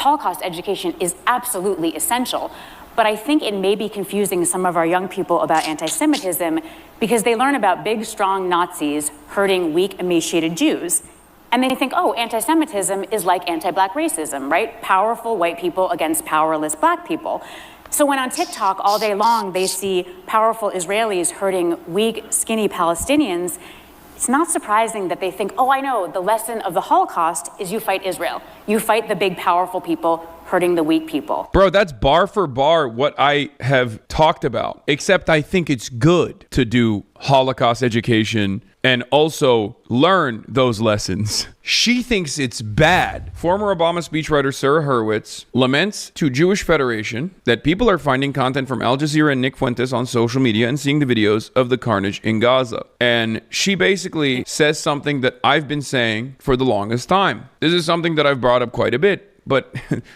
Holocaust education is absolutely essential. But I think it may be confusing some of our young people about anti-Semitism because they learn about big, strong Nazis hurting weak, emaciated Jews. And they think, oh, anti-Semitism is like anti-black racism, right? Powerful white people against powerless black people. So when on TikTok all day long they see powerful Israelis hurting weak, skinny Palestinians, it's not surprising that they think, oh, I know, the lesson of the Holocaust is you fight Israel. You fight the big, powerful people hurting the weak people. Bro, that's bar for bar what I have talked about, except I think it's good to do Holocaust education and also learn those lessons. She thinks it's bad. Former Obama speechwriter Sarah Hurwitz laments to Jewish Federation that people are finding content from Al Jazeera and Nick Fuentes on social media and seeing the videos of the carnage in Gaza. And she basically says something that I've been saying for the longest time. This is something that I've brought up quite a bit. But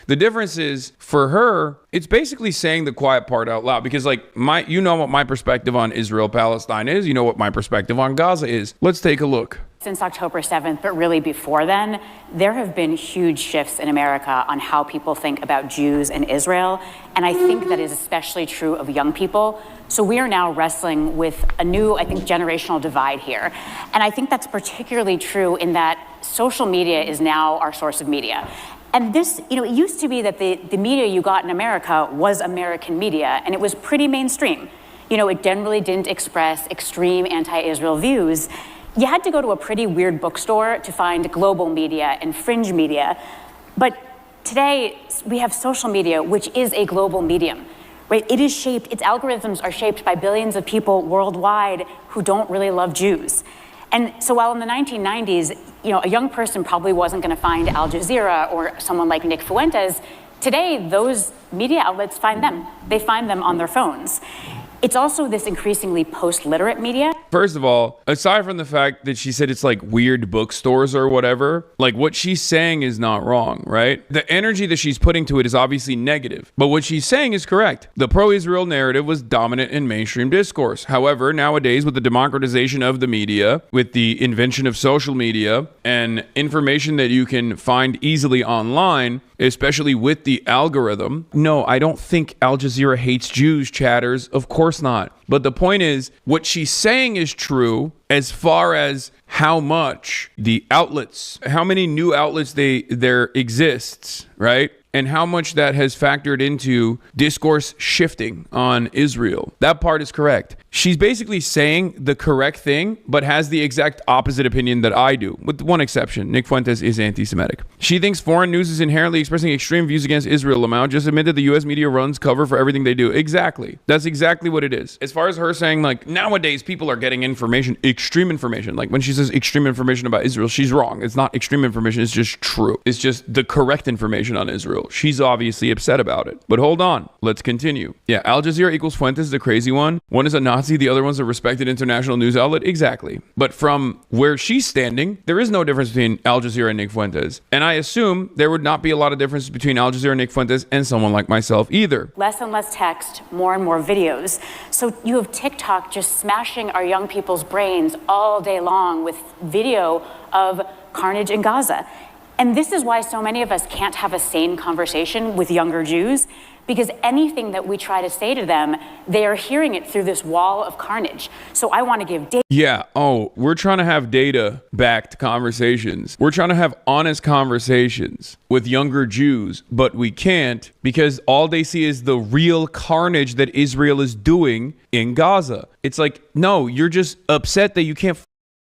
the difference is, for her, it's basically saying the quiet part out loud. Because, like, you know what my perspective on Israel-Palestine is. You know what my perspective on Gaza is. Let's take a look. Since October 7th, but really before then, there have been huge shifts in America on how people think about Jews and Israel. And I think that is especially true of young people. So we are now wrestling with a new, I think, generational divide here. And I think that's particularly true in that social media is now our source of media. And this, it used to be that the media you got in America was American media, and it was pretty mainstream. It generally didn't express extreme anti-Israel views. You had to go to a pretty weird bookstore to find global media and fringe media. But today, we have social media, which is a global medium, right? Its algorithms are shaped by billions of people worldwide who don't really love Jews. And so while in the 1990s, a young person probably wasn't going to find Al Jazeera or someone like Nick Fuentes, today those media outlets find them. They find them on their phones. It's also this increasingly post-literate media. First of all, aside from the fact that she said it's like weird bookstores or whatever, like what she's saying is not wrong, right? The energy that she's putting to it is obviously negative, but what she's saying is correct. The pro-Israel narrative was dominant in mainstream discourse. However, nowadays with the democratization of the media, with the invention of social media and information that you can find easily online, especially with the algorithm. No, I don't think Al Jazeera hates Jews, chatters. Of course not. But the point is, what she's saying is true as far as how much the outlets, how many new outlets there exists, right? And how much that has factored into discourse shifting on Israel. That part is correct. She's basically saying the correct thing, but has the exact opposite opinion that I do, with one exception. Nick Fuentes is anti-Semitic. She thinks foreign news is inherently expressing extreme views against Israel. Lamau just admitted the U.S. media runs cover for everything they do. Exactly. That's exactly what it is. As far as her saying, like, nowadays people are getting information, extreme information. Like, when she says extreme information about Israel, she's wrong. It's not extreme information. It's just true. It's just the correct information on Israel. She's obviously upset about it. But hold on. Let's continue. Yeah, Al Jazeera equals Fuentes is the crazy one. One is a Nazi. The other one's a respected international news outlet. Exactly. But from where she's standing, there is no difference between Al Jazeera and Nick Fuentes. And I assume there would not be a lot of difference between Al Jazeera and Nick Fuentes and someone like myself either. Less and less text, more and more videos. So you have TikTok just smashing our young people's brains all day long with video of carnage in Gaza. And this is why so many of us can't have a sane conversation with younger Jews, because anything that we try to say to them, they are hearing it through this wall of carnage. So I want to give data. Yeah. Oh, we're trying to have data-backed conversations. We're trying to have honest conversations with younger Jews, but we can't because all they see is the real carnage that Israel is doing in Gaza. It's like, no, you're just upset that you can't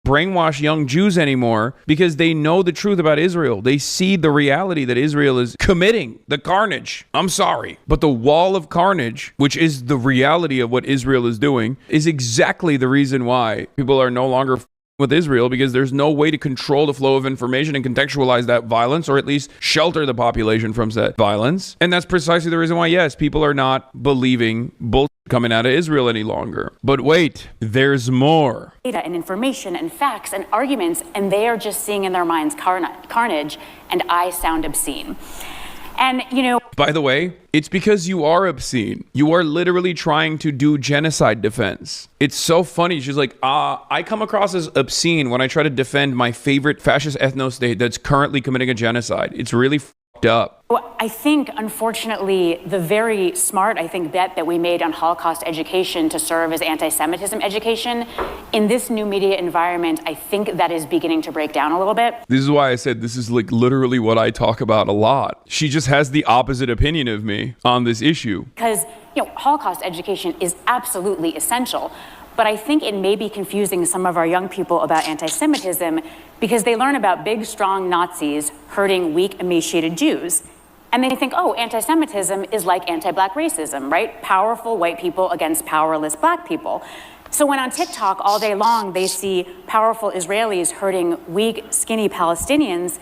brainwash young Jews anymore because they know the truth about Israel. They see the reality that Israel is committing, the carnage. I'm sorry, but the wall of carnage, which is the reality of what Israel is doing, is exactly the reason why people are no longer with Israel, because there's no way to control the flow of information and contextualize that violence, or at least shelter the population from that violence. And that's precisely the reason why, yes, people are not believing bullshit coming out of Israel any longer. But wait, there's more. Data and information and facts and arguments, and they are just seeing in their minds carnage, and I sound obscene. And, by the way, it's because you are obscene. You are literally trying to do genocide defense. It's so funny. She's like, I come across as obscene when I try to defend my favorite fascist ethno-state that's currently committing a genocide. It's really up. Well, I think, unfortunately, the very smart, bet that we made on Holocaust education to serve as anti-Semitism education, in this new media environment, I think that is beginning to break down a little bit. This is why I said this is like literally what I talk about a lot. She just has the opposite opinion of me on this issue. Because, Holocaust education is absolutely essential. But I think it may be confusing some of our young people about anti-Semitism because they learn about big, strong Nazis hurting weak, emaciated Jews. And they think, oh, anti-Semitism is like anti-black racism, right? Powerful white people against powerless black people. So when on TikTok all day long they see powerful Israelis hurting weak, skinny Palestinians,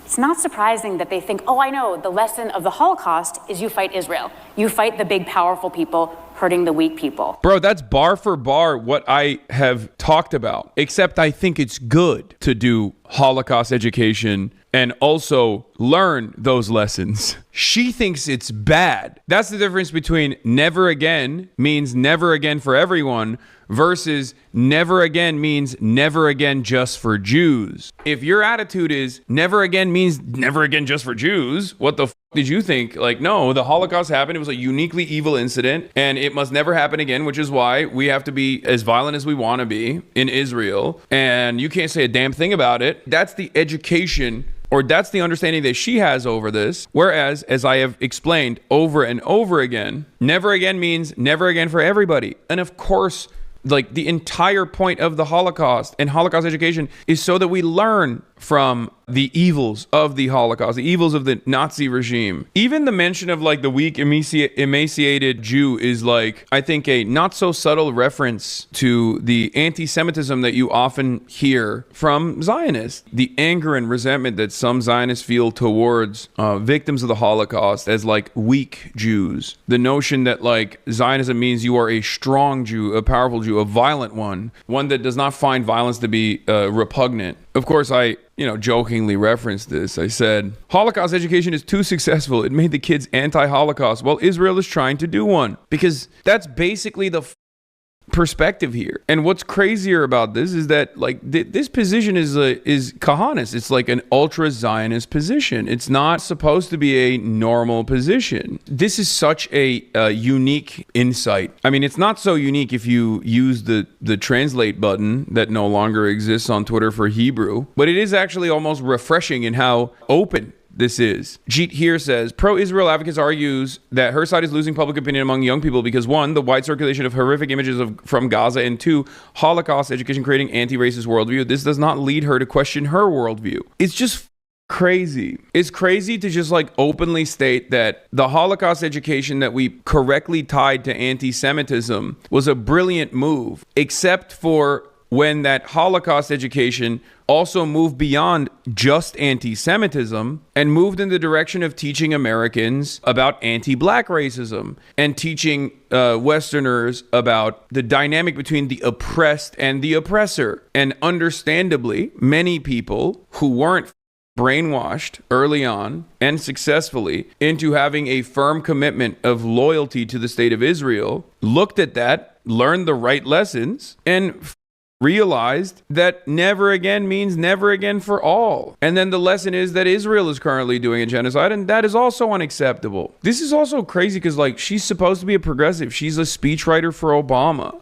it's not surprising that they think, oh, I know, the lesson of the Holocaust is you fight Israel. You fight the big, powerful people hurting the weak people. Bro, that's bar for bar what I have talked about, except I think it's good to do Holocaust education and also learn those lessons. She thinks it's bad. That's the difference between never again means never again for everyone versus never again means never again just for Jews. If your attitude is never again means never again just for Jews, what the did you think? Like, no, the Holocaust happened. It was a uniquely evil incident and it must never happen again, which is why we have to be as violent as we want to be in Israel. And you can't say a damn thing about it. That's the education, or that's the understanding that she has over this. Whereas, as I have explained over and over again, never again means never again for everybody. And of course, like the entire point of the Holocaust and Holocaust education is so that we learn from the evils of the Holocaust, the evils of the Nazi regime. Even the mention of like the weak, emaciated Jew is like, I think, a not so subtle reference to the anti-Semitism that you often hear from Zionists. The anger and resentment that some Zionists feel towards victims of the Holocaust as like weak Jews. The notion that like Zionism means you are a strong Jew, a powerful Jew, a violent one that does not find violence to be repugnant. Of course, I jokingly referenced this. I said, Holocaust education is too successful. It made the kids anti-Holocaust while Israel is trying to do one. Because that's basically the perspective here. And what's crazier about this is that like this position is Kahanis. It's like an ultra Zionist position. It's not supposed to be a normal position. This is such a unique insight. I mean, it's not so unique if you use the translate button that no longer exists on Twitter for Hebrew, but it is actually almost refreshing in how open this is. Jeet here says, pro-Israel advocates argues that her side is losing public opinion among young people because 1, the wide circulation of horrific images from Gaza, and 2, Holocaust education creating anti-racist worldview. This does not lead her to question her worldview. It's just crazy. It's crazy to just like openly state that the Holocaust education that we correctly tied to anti-Semitism was a brilliant move, except for when that Holocaust education also moved beyond just anti-Semitism and moved in the direction of teaching Americans about anti-black racism and teaching Westerners about the dynamic between the oppressed and the oppressor. And understandably, many people who weren't brainwashed early on and successfully into having a firm commitment of loyalty to the state of Israel looked at that, learned the right lessons, and realized that never again means never again for all. And then the lesson is that Israel is currently doing a genocide, and that is also unacceptable. This is also crazy because like she's supposed to be a progressive. She's a speechwriter for Obama.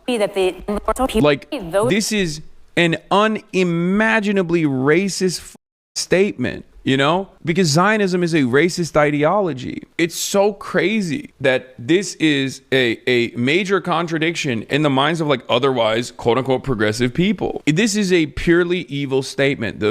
This is an unimaginably racist statement. Because Zionism is a racist ideology. It's so crazy that this is a major contradiction in the minds of like otherwise quote unquote progressive people. This is a purely evil statement.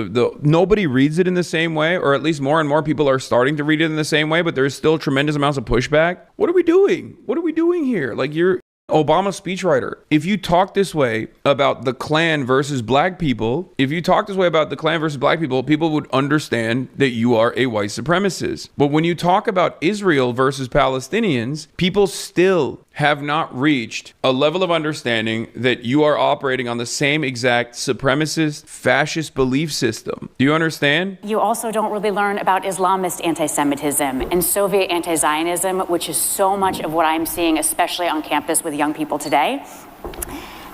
Nobody reads it in the same way, or at least more and more people are starting to read it in the same way, but there's still tremendous amounts of pushback. What are we doing? What are we doing here? Like, you're Obama speechwriter. If you talk this way about the Klan versus black people, people would understand that you are a white supremacist. But when you talk about Israel versus Palestinians, people still have not reached a level of understanding that you are operating on the same exact supremacist, fascist belief system. Do you understand? You also don't really learn about Islamist anti-Semitism and Soviet anti-Zionism, which is so much of what I'm seeing, especially on campus with young people today.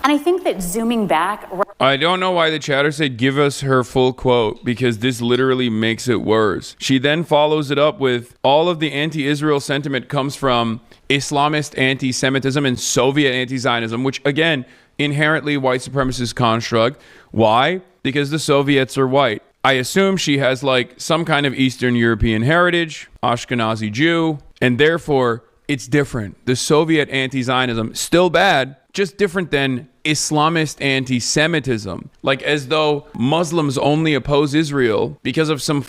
And I think that zooming back, I don't know why the chatter said give us her full quote, because this literally makes it worse. She then follows it up with all of the anti-Israel sentiment comes from Islamist anti-Semitism and Soviet anti-Zionism, which again, inherently white supremacist construct. Why? Because the Soviets are white. I assume she has like some kind of Eastern European heritage, Ashkenazi Jew, and therefore it's different. The Soviet anti-Zionism, still bad, just different than Islamist anti-Semitism. Like as though Muslims only oppose Israel because of some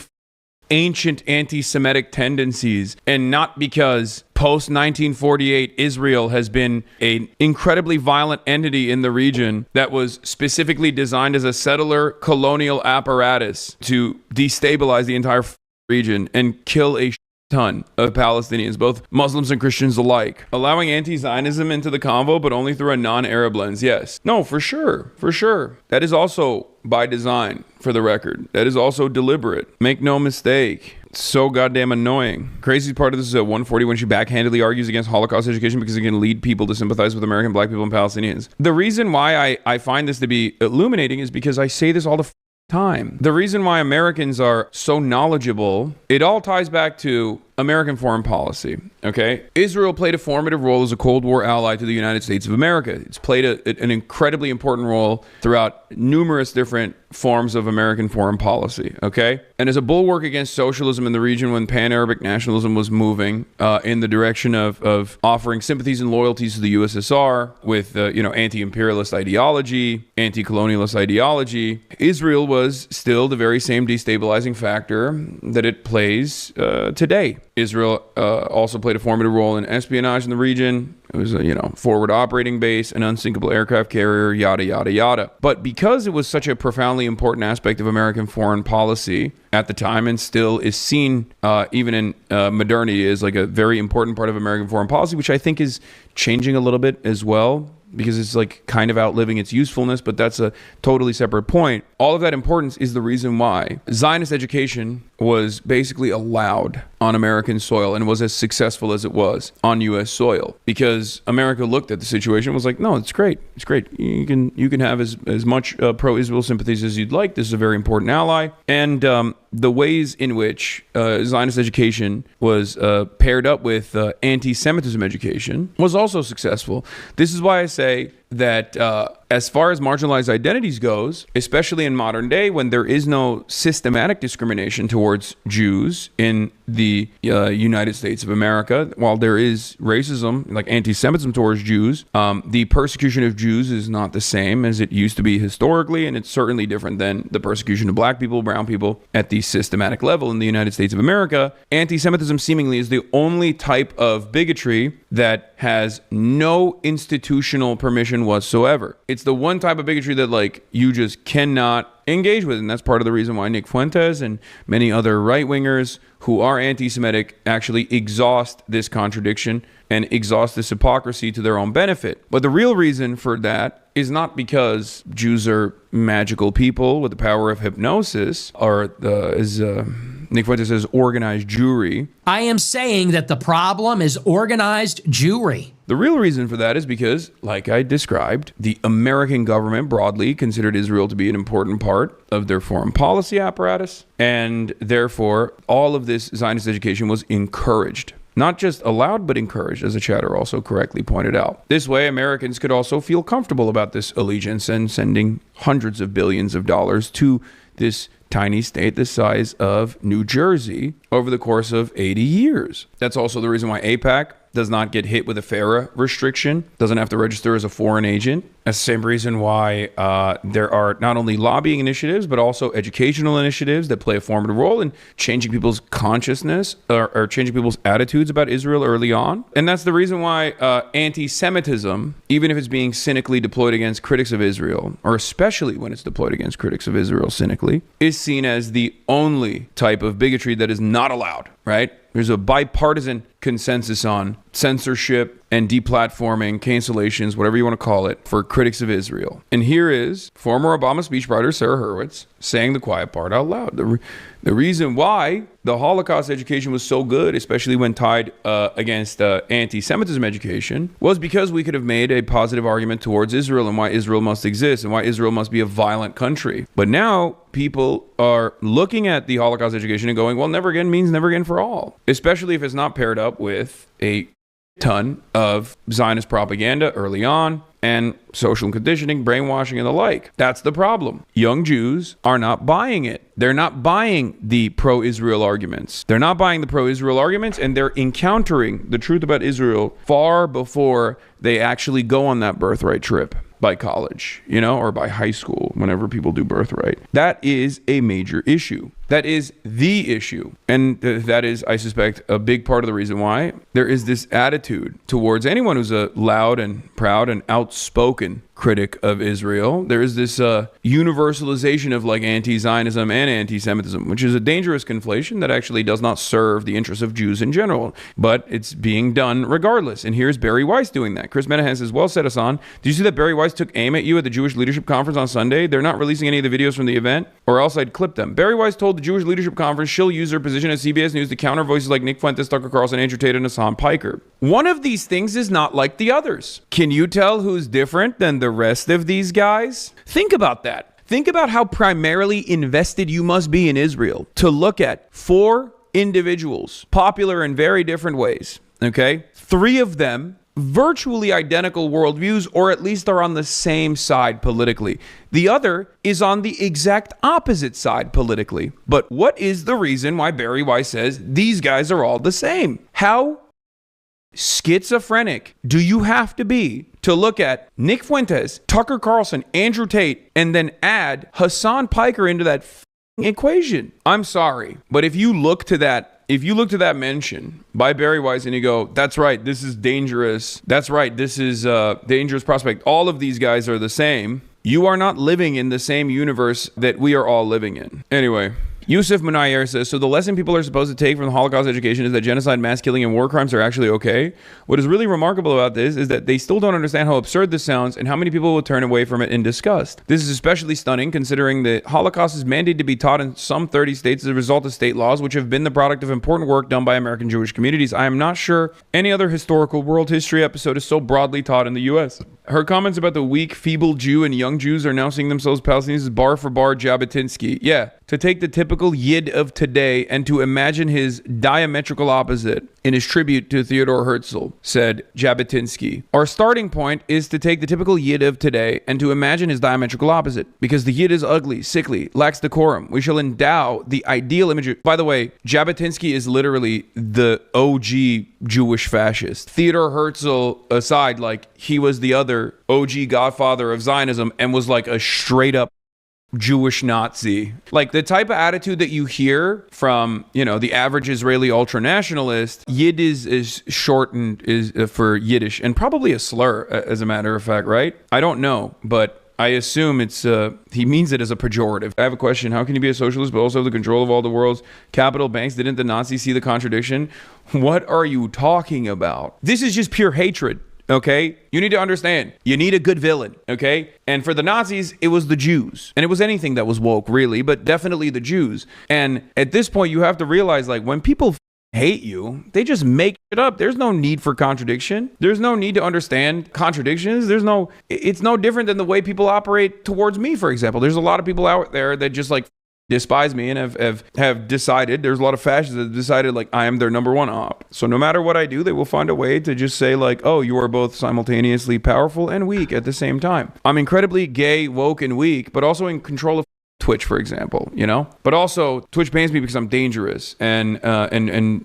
ancient anti-Semitic tendencies, and not because post-1948 Israel has been an incredibly violent entity in the region that was specifically designed as a settler colonial apparatus to destabilize the entire region and kill a ton of Palestinians, both Muslims and Christians alike. Allowing anti-Zionism into the convo, but only through a non-Arab lens. Yes. No, for sure. For sure. That is also by design, for the record. That is also deliberate. Make no mistake. It's so goddamn annoying. Crazy part of this is at 140 when she backhandedly argues against Holocaust education because it can lead people to sympathize with American black people and Palestinians. The reason why I find this to be illuminating is because I say this all the time. The reason why Americans are so knowledgeable, it all ties back to American foreign policy, okay? Israel played a formative role as a Cold War ally to the United States of America. It's played an incredibly important role throughout numerous different forms of American foreign policy, okay? And as a bulwark against socialism in the region when pan-Arabic nationalism was moving in the direction of offering sympathies and loyalties to the USSR with, anti-imperialist ideology, anti-colonialist ideology, Israel was still the very same destabilizing factor that it plays today. Israel also played a formative role in espionage in the region. It was a, forward operating base, an unsinkable aircraft carrier, yada, yada, yada. But because it was such a profoundly important aspect of American foreign policy at the time, and still is seen even in modernity as like a very important part of American foreign policy, which I think is changing a little bit as well, because it's like kind of outliving its usefulness, but that's a totally separate point. All of that importance is the reason why Zionist education was basically allowed on American soil and was as successful as it was on U.S. soil, because America looked at the situation and was like, no, it's great. It's great. You can have as much pro-Israel sympathies as you'd like. This is a very important ally. And the ways in which Zionist education was paired up with anti-Semitism education was also successful. This is why I say that as far as marginalized identities goes, especially in modern day when there is no systematic discrimination towards Jews in the United States of America, while there is racism, like anti-Semitism towards Jews, the persecution of Jews is not the same as it used to be historically, and it's certainly different than the persecution of black people, brown people at the systematic level in the United States of America. Anti-Semitism seemingly is the only type of bigotry that has no institutional permission whatsoever. It's the one type of bigotry that like you just cannot engage with, and that's part of the reason why Nick Fuentes and many other right-wingers who are anti-Semitic actually exhaust this contradiction and exhaust this hypocrisy to their own benefit. But the real reason for that is not because Jews are magical people with the power of hypnosis, or as Nick Fuentes says, organized Jewry. I am saying that the problem is organized Jewry. The real reason for that is because, like I described, the American government broadly considered Israel to be an important part of their foreign policy apparatus, and therefore all of this Zionist education was encouraged. Not just allowed, but encouraged, as the chatter also correctly pointed out. This way, Americans could also feel comfortable about this allegiance and sending hundreds of billions of dollars to this tiny state the size of New Jersey over the course of 80 years. That's also the reason why AIPAC does not get hit with a FARA restriction, doesn't have to register as a foreign agent. That's the same reason why there are not only lobbying initiatives, but also educational initiatives that play a formative role in changing people's consciousness or changing people's attitudes about Israel early on. And that's the reason why anti-Semitism, even if it's being cynically deployed against critics of Israel, or especially when it's deployed against critics of Israel cynically, is seen as the only type of bigotry that is not allowed, right? There's a bipartisan consensus on censorship and deplatforming, cancellations, whatever you want to call it, for critics of Israel. And here is former Obama speechwriter Sarah Hurwitz saying the quiet part out loud. The reason why the Holocaust education was so good, especially when tied against anti-Semitism education, was because we could have made a positive argument towards Israel and why Israel must exist and why Israel must be a violent country. But now people are looking at the Holocaust education and going, well, never again means never again for all, especially if it's not paired up with a ton of Zionist propaganda early on and social conditioning, brainwashing, and the like. That's the problem. Young Jews are not buying it. They're not buying the pro-Israel arguments. They're not buying the pro-Israel arguments, and they're encountering the truth about Israel far before they actually go on that birthright trip by college, or by high school, whenever people do birthright. That is a major issue. That is the issue. And that is, I suspect, a big part of the reason why there is this attitude towards anyone who's a loud and proud and outspoken critic of Israel. There is this universalization of like anti-Zionism and anti-Semitism, which is a dangerous conflation that actually does not serve the interests of Jews in general, but it's being done regardless. And here's Barry Weiss doing that. Chris Menahan says, well said, Hasan. Did you see that Barry Weiss took aim at you at the Jewish Leadership Conference on Sunday? They're not releasing any of the videos from the event, or else I'd clip them. Barry Weiss told the Jewish Leadership Conference she'll use her position at CBS News to counter voices like Nick Fuentes, Tucker Carlson, Andrew Tate, and Hassan Piker. One of these things is not like the others. Can you tell who's different than the rest of these guys? Think about that. Think about how primarily invested you must be in Israel to look at 4 individuals, popular in very different ways, okay? 3 of them virtually identical worldviews, or at least are on the same side politically. The other is on the exact opposite side politically. But what is the reason why Barry Weiss says these guys are all the same? How schizophrenic do you have to be to look at Nick Fuentes, Tucker Carlson, Andrew Tate, and then add Hassan Piker into that equation? I'm sorry, but if you look to that mention by Barry Weiss and you go, that's right, this is dangerous. That's right, this is a dangerous prospect. All of these guys are the same. You are not living in the same universe that we are all living in. Anyway, Yusuf Munayer says, so the lesson people are supposed to take from the Holocaust education is that genocide, mass killing, and war crimes are actually okay. What is really remarkable about this is that they still don't understand how absurd this sounds and how many people will turn away from it in disgust. This is especially stunning considering the Holocaust is mandated to be taught in some 30 states as a result of state laws, which have been the product of important work done by American Jewish communities. I am not sure any other historical world history episode is so broadly taught in the U.S. Her comments about the weak, feeble Jew and young Jews are now seeing themselves Palestinians is bar for bar Jabotinsky. Yeah, to take the typical Yid of today and to imagine his diametrical opposite in his tribute to Theodore Herzl, said Jabotinsky. Our starting point is to take the typical Yid of today and to imagine his diametrical opposite, because the Yid is ugly, sickly, lacks decorum. We shall endow the ideal image of... By the way, Jabotinsky is literally the OG Jewish fascist. Theodore Herzl aside, like, he was the other OG godfather of Zionism and was like a straight up Jewish Nazi. Like the type of attitude that you hear from, the average Israeli ultranationalist, Yid is shortened for Yiddish, and probably a slur, as a matter of fact, right? I don't know, but I assume he means it as a pejorative. I have a question. How can you be a socialist but also have the control of all the world's capital banks? Didn't the Nazis see the contradiction? What are you talking about? This is just pure hatred. Okay, you need to understand, you need a good villain. Okay, and for the Nazis, it was the Jews, and it was anything that was woke, really, but definitely the Jews. And at this point, you have to realize, like, when people hate you, they just make it up. There's no need for contradiction. There's no need to understand contradictions. It's no different than the way people operate towards me, for example. There's a lot of people out there that just like despise me and have decided, there's a lot of fascists that have decided like I am their number one op. So no matter what I do, they will find a way to just say like, oh, you are both simultaneously powerful and weak at the same time. I'm incredibly gay, woke, and weak, but also in control of Twitch, for example, but also Twitch bans me because I'm dangerous and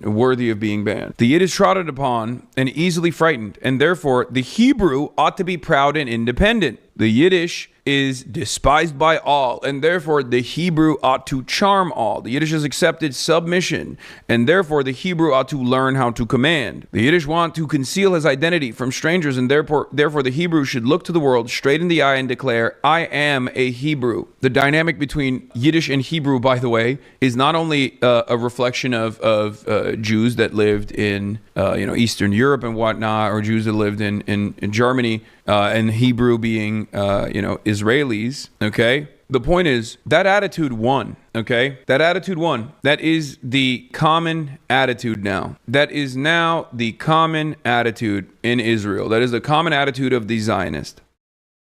worthy of being banned. The Yid is trodden upon and easily frightened, and therefore the Hebrew ought to be proud and independent. The Yiddish is despised by all, and therefore the Hebrew ought to charm all. The Yiddish has accepted submission, and therefore the Hebrew ought to learn how to command. The Yiddish want to conceal his identity from strangers, and therefore the Hebrew should look to the world straight in the eye and declare, I am a Hebrew. The dynamic between Yiddish and Hebrew, by the way, is not only a reflection of Jews that lived in Eastern Europe and whatnot, or Jews that lived in Germany, and Hebrew being Israelis. Okay, the point is that attitude won. Okay, that attitude won. That is the common attitude now. That is now the common attitude in Israel. That is the common attitude of the Zionist.